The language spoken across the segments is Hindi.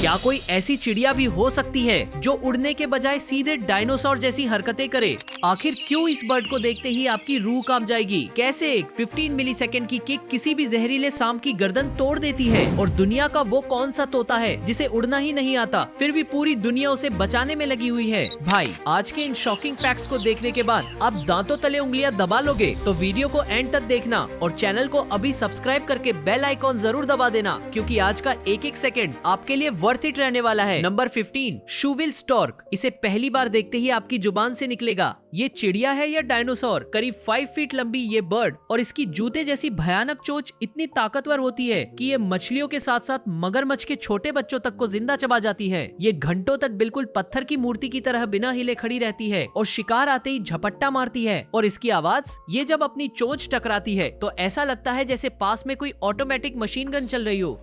क्या कोई ऐसी चिड़िया भी हो सकती है जो उड़ने के बजाय सीधे डायनासोर जैसी हरकतें करे? आखिर क्यों इस बर्ड को देखते ही आपकी रूह कांप जाएगी? कैसे एक 15 मिलीसेकंड की किक किसी भी जहरीले सांप की गर्दन तोड़ देती है? और दुनिया का वो कौन सा तोता है जिसे उड़ना ही नहीं आता, फिर भी पूरी दुनिया उसे बचाने में लगी हुई है? भाई, आज के इन शॉकिंग फैक्ट्स को देखने के बाद आप दांतों तले उंगलियां दबा लोगे, तो वीडियो को एंड तक देखना और चैनल को अभी सब्सक्राइब करके बेल आइकॉन जरूर दबा देना, क्योंकि आज का एक एक सेकंड आपके लिए वर्थ इट रहने वाला है। Number 15, shoebill stork. इसे पहली बार देखते ही आपकी जुबान से निकलेगा, ये चिड़िया है या डायनासोर? करीब 5 फीट लंबी ये बर्ड और इसकी जूते जैसी भयानक चोंच इतनी ताकतवर होती है कि ये मछलियों के साथ साथ मगरमच्छ के छोटे बच्चों तक को जिंदा चबा जाती है। ये घंटों तक बिल्कुल पत्थर की मूर्ति की तरह बिना हिले खड़ी रहती है और शिकार आते ही झपट्टा मारती है। और इसकी आवाज, ये जब अपनी चोंच टकराती है तो ऐसा लगता है जैसे पास में कोई ऑटोमेटिक मशीन गन चल रही हो।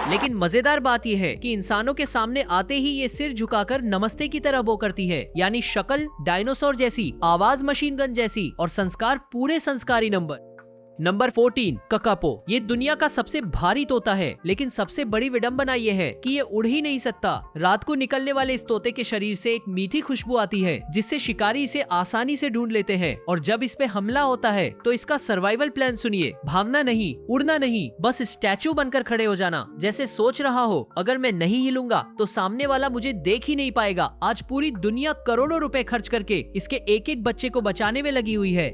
लेकिन मजेदार बात यह है कि इंसानों के सामने आते ही ये सिर झुकाकर नमस्ते की तरह बो करती है, यानी शक्ल डायनासोर जैसी, आवाज मशीन गन जैसी और संस्कार पूरे संस्कारी नंबर। नंबर 14, ककापो। ये दुनिया का सबसे भारी तोता है, लेकिन सबसे बड़ी विडंबना ये है कि ये उड़ ही नहीं सकता। रात को निकलने वाले इस तोते के शरीर से एक मीठी खुशबू आती है, जिससे शिकारी इसे आसानी से ढूंढ लेते हैं। और जब इस पे हमला होता है तो इसका सर्वाइवल प्लान सुनिए, भागना नहीं, उड़ना नहीं, बस स्टैचू बनकर खड़े हो जाना, जैसे सोच रहा हो अगर मैं नहीं हिलूंगा तो सामने वाला मुझे देख ही नहीं पाएगा। आज पूरी दुनिया करोड़ों रुपए खर्च करके इसके एक एक बच्चे को बचाने में लगी हुई है।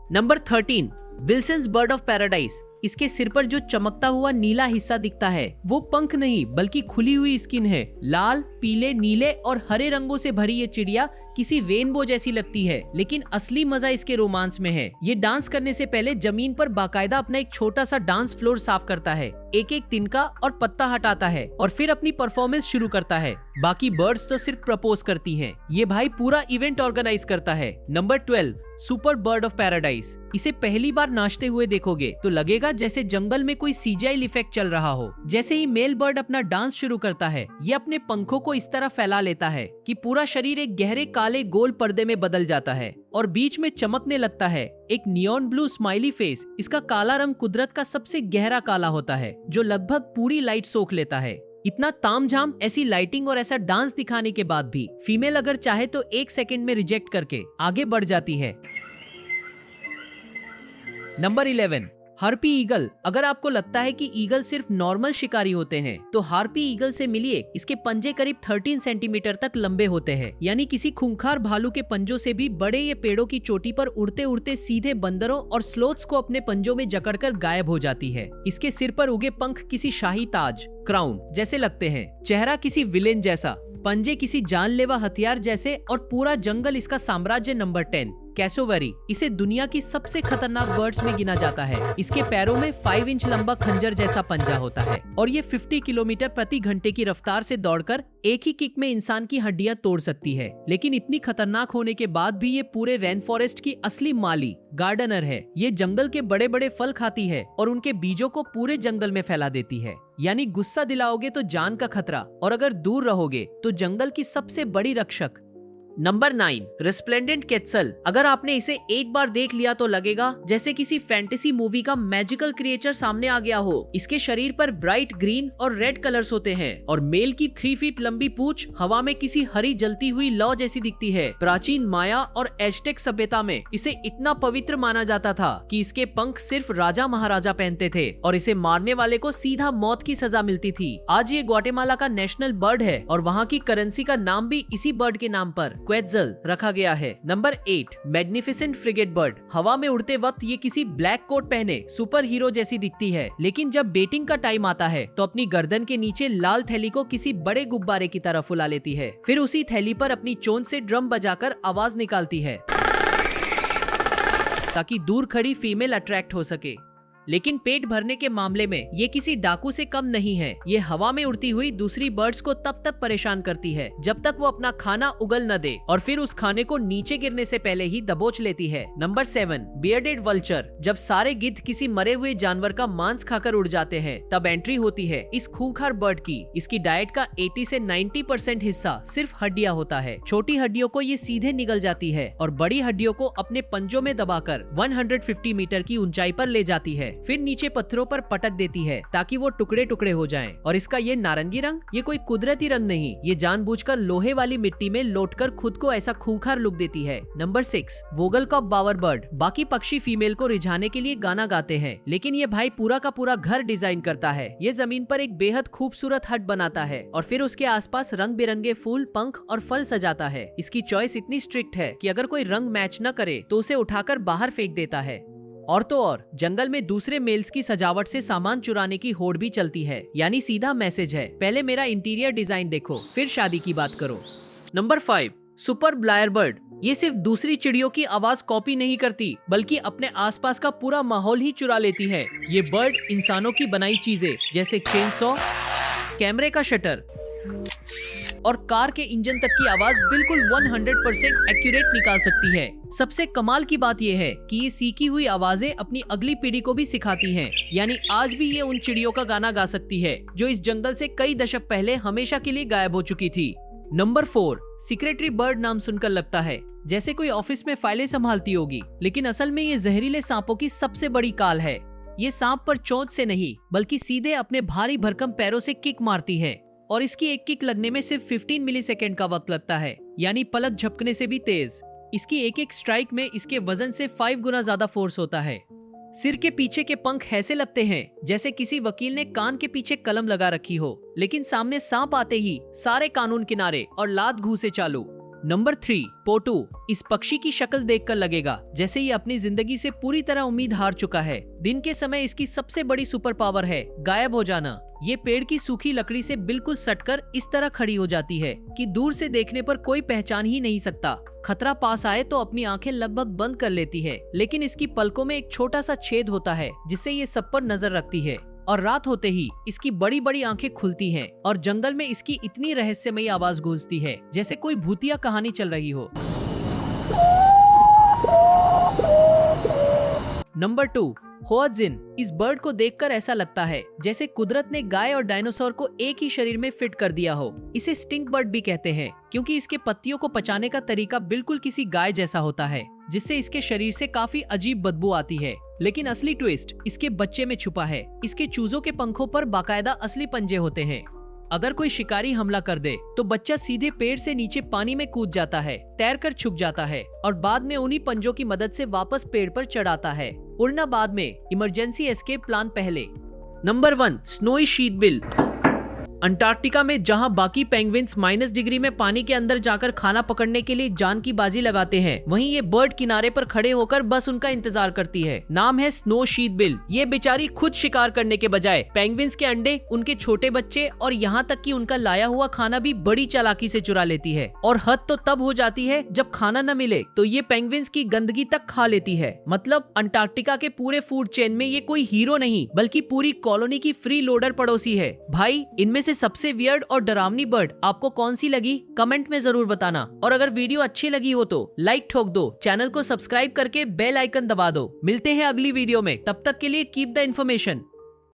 Number 13, Wilson's bird of paradise. इसके सिर पर जो चमकता हुआ नीला हिस्सा दिखता है वो पंख नहीं बल्कि खुली हुई स्किन है। लाल, पीले, नीले और हरे रंगों से भरी ये चिड़िया किसी रेनबो जैसी लगती है, लेकिन असली मजा इसके रोमांस में है। ये डांस करने से पहले जमीन पर बाकायदा अपना एक छोटा सा डांस फ्लोर साफ करता है, एक एक तिनका और पत्ता हटाता है और फिर अपनी परफॉर्मेंस शुरू करता है। बाकी बर्ड्स तो सिर्फ प्रपोज करती हैं, ये भाई पूरा इवेंट ऑर्गेनाइज करता है। Number 12, super bird of paradise. इसे पहली बार नाचते हुए देखोगे तो लगेगा जैसे जंगल में कोई सीजीआई इफेक्ट चल रहा हो। जैसे ही मेल बर्ड अपना डांस शुरू करता है, ये अपने पंखों को इस तरह फैला लेता है कि पूरा शरीर एक गहरे काले गोल पर्दे में बदल जाता है और बीच में चमकने लगता है एक नियॉन ब्लू स्माइली फेस। इसका काला रंग कुदरत का सबसे गहरा काला होता है, जो लगभग पूरी लाइट सोख लेता है। इतना तामझाम, ऐसी लाइटिंग और ऐसा डांस दिखाने के बाद भी फीमेल अगर चाहे तो 1 सेकंड में रिजेक्ट करके आगे बढ़ जाती है। Number 11, harpy eagle. अगर आपको लगता है कि ईगल सिर्फ नॉर्मल शिकारी होते हैं तो हार्पी ईगल से मिलिए। इसके पंजे करीब 13 सेंटीमीटर तक लंबे होते हैं, यानी किसी खूंखार भालू के पंजों से भी बड़े। ये पेड़ों की चोटी पर उड़ते उड़ते सीधे बंदरों और स्लोथ्स को अपने पंजों में जकड़कर गायब हो जाती है। इसके सिर पर उगे पंख किसी शाही ताज, क्राउन जैसे लगते हैं, चेहरा किसी विलेन जैसा, पंजे किसी जानलेवा हथियार जैसे और पूरा जंगल इसका साम्राज्य। Number 10, cassowary. इसे दुनिया की सबसे खतरनाक बर्ड्स में गिना जाता है। इसके पैरों में 5 इंच लंबा खंजर जैसा पंजा होता है और ये 50 किलोमीटर प्रति घंटे की रफ्तार से दौड़कर एक ही किक में इंसान की हड्डियां तोड़ सकती है। लेकिन इतनी खतरनाक होने के बाद भी ये पूरे रेन फॉरेस्ट की असली माली, गार्डनर है। ये जंगल के बड़े बड़े फल खाती है और उनके बीजों को पूरे जंगल में फैला देती है। यानी गुस्सा दिलाओगे तो जान का खतरा, और अगर दूर रहोगे तो जंगल की सबसे बड़ी रक्षक। Number 9, resplendent quetzal. अगर आपने इसे एक बार देख लिया तो लगेगा जैसे किसी फैंटेसी मूवी का मैजिकल क्रिएचर सामने आ गया हो। इसके शरीर पर ब्राइट ग्रीन और रेड कलर्स होते हैं और मेल की 3 फीट लंबी पूंछ हवा में किसी हरी जलती हुई लौ जैसी दिखती है। प्राचीन माया और एज़टेक सभ्यता में इसे इतना पवित्र माना जाता था कि इसके पंख सिर्फ राजा महाराजा पहनते थे और इसे मारने वाले को सीधा मौत की सजा मिलती थी। आज ये ग्वाटेमाला का नेशनल बर्ड है और वहाँ की करेंसी का नाम भी इसी बर्ड के नाम पर, क्वेट्ज़ल, रखा गया है। Number 8, magnificent frigate bird. हवा में उड़ते वक्त ये किसी ब्लैक कोट पहने सुपर हीरो जैसी दिखती है, लेकिन जब बेटिंग का टाइम आता है तो अपनी गर्दन के नीचे लाल थैली को किसी बड़े गुब्बारे की तरह फुला लेती है। फिर उसी थैली पर अपनी चोंच से ड्रम बजाकर आवाज निकालती है ताकि दूर खड़ी फीमेल अट्रैक्ट हो सके। लेकिन पेट भरने के मामले में ये किसी डाकू से कम नहीं है। ये हवा में उड़ती हुई दूसरी बर्ड्स को तब तक परेशान करती है जब तक वो अपना खाना उगल न दे और फिर उस खाने को नीचे गिरने से पहले ही दबोच लेती है। Number 7, bearded vulture. जब सारे गिद्ध किसी मरे हुए जानवर का मांस खाकर उड़ जाते हैं तब एंट्री होती है इस खूंखार बर्ड की। इसकी डाइट का 80 से 90% हिस्सा सिर्फ हड्डियां होता है। छोटी हड्डियों को ये सीधे निगल जाती है और बड़ी हड्डियों को अपने पंजों में दबाकर 150 मीटर की ऊंचाई पर ले जाती है, फिर नीचे पत्थरों पर पटक देती है ताकि वो टुकड़े टुकड़े हो जाएं। और इसका ये नारंगी रंग ये कोई कुदरती रंग नहीं, ये जानबूझकर लोहे वाली मिट्टी में लौटकर खुद को ऐसा खूंखार लुक देती है। नंबर 6, वोगलकॉक बावर बर्ड। बाकी पक्षी फीमेल को रिझाने के लिए गाना गाते हैं, लेकिन ये भाई पूरा का पूरा घर डिजाइन करता है। ये जमीन पर एक बेहद खूबसूरत हट बनाता है और फिर उसके आसपास रंग बिरंगे फूल, पंख और फल सजाता है। इसकी चॉइस इतनी स्ट्रिक्ट है कि अगर कोई रंग मैच न करे तो उसे उठाकर बाहर फेंक देता है। और तो और जंगल में दूसरे मेल्स की सजावट से सामान चुराने की होड़ भी चलती है, यानी सीधा मैसेज है पहले मेरा इंटीरियर डिजाइन देखो फिर शादी की बात करो। Number 5, superb lyrebird. ये सिर्फ दूसरी चिड़ियों की आवाज कॉपी नहीं करती बल्कि अपने आसपास का पूरा माहौल ही चुरा लेती है। ये बर्ड इंसानों की बनाई चीजें जैसे चेनसॉ, कैमरे का शटर और कार के इंजन तक की आवाज बिल्कुल 100% एक्यूरेट निकाल सकती है। सबसे कमाल की बात यह है कि ये सीखी हुई आवाजें अपनी अगली पीढ़ी को भी सिखाती हैं, यानी आज भी ये उन चिड़ियों का गाना गा सकती है जो इस जंगल से कई दशक पहले हमेशा के लिए गायब हो चुकी थी। Number 4, secretary bird. नाम सुनकर लगता है जैसे कोई ऑफिस में फाइलें संभालती होगी, लेकिन असल में ये जहरीले सांपों की सबसे बड़ी काल है। ये सांप पर चोंच से नहीं बल्कि सीधे अपने भारी भरकम पैरों से किक मारती है और इसकी एक किक लगने में सिर्फ 15 मिलीसेकंड का वक्त लगता है, यानी पलक झपकने से भी तेज। इसकी एक एक स्ट्राइक में इसके वजन से 5 गुना ज्यादा फोर्स होता है। सिर के पीछे के पंख ऐसे लगते हैं जैसे किसी वकील ने कान के पीछे कलम लगा रखी हो, लेकिन सामने सांप आते ही सारे कानून किनारे और लात घूंसे चालू। नंबर 3, पोटू। इस पक्षी की शक्ल देखकर लगेगा जैसे ये अपनी जिंदगी से पूरी तरह उम्मीद हार चुका है। दिन के समय इसकी सबसे बड़ी सुपर पावर है गायब हो जाना। ये पेड़ की सूखी लकड़ी से बिल्कुल सटकर इस तरह खड़ी हो जाती है कि दूर से देखने पर कोई पहचान ही नहीं सकता। खतरा पास आए तो अपनी आंखें लगभग बंद कर लेती है, लेकिन इसकी पलकों में एक छोटा सा छेद होता है जिससे ये सब पर नजर रखती है। और रात होते ही इसकी बड़ी बड़ी आंखें खुलती हैं और जंगल में इसकी इतनी रहस्यमयी आवाज गूंजती है जैसे कोई भूतिया कहानी चल रही हो। नंबर 2, होअत्जिन। इस बर्ड को देखकर ऐसा लगता है जैसे कुदरत ने गाय और डायनासोर को एक ही शरीर में फिट कर दिया हो। इसे स्टिंक बर्ड भी कहते हैं क्योंकि इसके पत्तियों को पचाने का तरीका बिल्कुल किसी गाय जैसा होता है, जिससे इसके शरीर से काफी अजीब बदबू आती है। लेकिन असली ट्विस्ट इसके बच्चे में छुपा है। इसके चूजों के पंखों पर बाकायदा असली पंजे होते हैं। अगर कोई शिकारी हमला कर दे तो बच्चा सीधे पेड़ से नीचे पानी में कूद जाता है, तैरकर छुप जाता है और बाद में उन्हीं पंजों की मदद से वापस पेड़ पर चढ़ आता है। उड़ना बाद में, इमरजेंसी एस्केप प्लान पहले। Number 1, snowy sheathbill. अंटार्कटिका में जहां बाकी पेंगुइन्स -डिग्री में पानी के अंदर जाकर खाना पकड़ने के लिए जान की बाजी लगाते हैं, वहीं ये बर्ड किनारे पर खड़े होकर बस उनका इंतजार करती है। नाम है स्नो शीथबिल। ये बेचारी खुद शिकार करने के बजाय पेंगुइन्स के अंडे, उनके छोटे बच्चे और यहाँ तक कि उनका लाया हुआ खाना भी बड़ी चालाकी से चुरा लेती है। और हद तो तब हो जाती है जब खाना न मिले तो ये पेंगुइन्स की गंदगी तक खा लेती है। मतलब अंटार्कटिका के पूरे फूड चेन में ये कोई हीरो नहीं बल्कि पूरी कॉलोनी की फ्री लोडर पड़ोसी है। भाई, इनमें सबसे वियर्ड और डरावनी बर्ड आपको कौन सी लगी कमेंट में जरूर बताना। और अगर वीडियो अच्छी लगी हो तो लाइक ठोक दो, चैनल को सब्सक्राइब करके बेल आइकन दबा दो। मिलते हैं अगली वीडियो में, तब तक के लिए कीप द इन्फॉर्मेशन।